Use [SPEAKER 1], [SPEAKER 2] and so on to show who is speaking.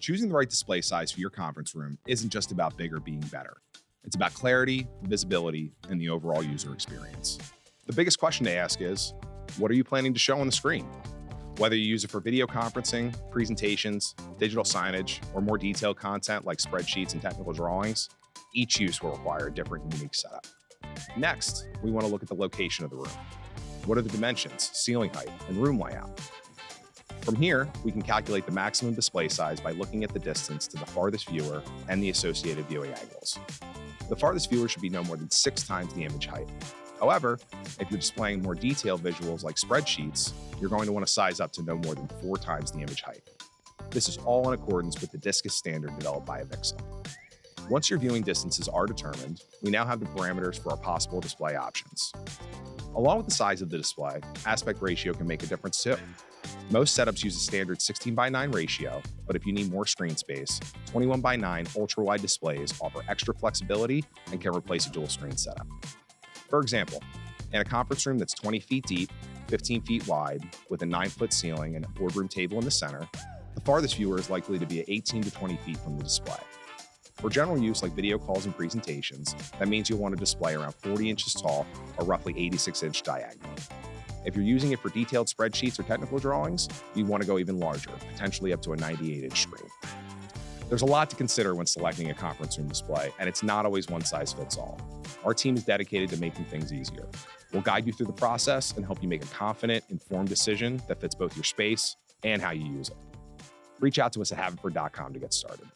[SPEAKER 1] Choosing the right display size for your conference room isn't just about bigger being better. It's about clarity, visibility, and the overall user experience. The biggest question to ask is, what are you planning to show on the screen? Whether you use it for video conferencing, presentations, digital signage, or more detailed content like spreadsheets and technical drawings, each use will require a different and unique setup. Next, we want to look at the location of the room. What are the dimensions, ceiling height, and room layout? From here, we can calculate the maximum display size by looking at the distance to the farthest viewer and the associated viewing angles. The farthest viewer should be no more than 6 times the image height. However, if you're displaying more detailed visuals like spreadsheets, you're going to want to size up to no more than 4 times the image height. This is all in accordance with the Discus standard developed by Avixa. Once your viewing distances are determined, we now have the parameters for our possible display options. Along with the size of the display, aspect ratio can make a difference too. Most setups use a standard 16:9 ratio, but if you need more screen space, 21:9 ultra-wide displays offer extra flexibility and can replace a dual screen setup. For example, in a conference room that's 20 feet deep, 15 feet wide, with a 9-foot ceiling and a boardroom table in the center, the farthest viewer is likely to be 18 to 20 feet from the display. For general use like video calls and presentations, that means you'll want a display around 40 inches tall or roughly 86-inch diagonal. If you're using it for detailed spreadsheets or technical drawings, you want to go even larger, potentially up to a 98-inch screen. There's a lot to consider when selecting a conference room display, and it's not always one size fits all. Our team is dedicated to making things easier. We'll guide you through the process and help you make a confident, informed decision that fits both your space and how you use it. Reach out to us at haverford.com to get started.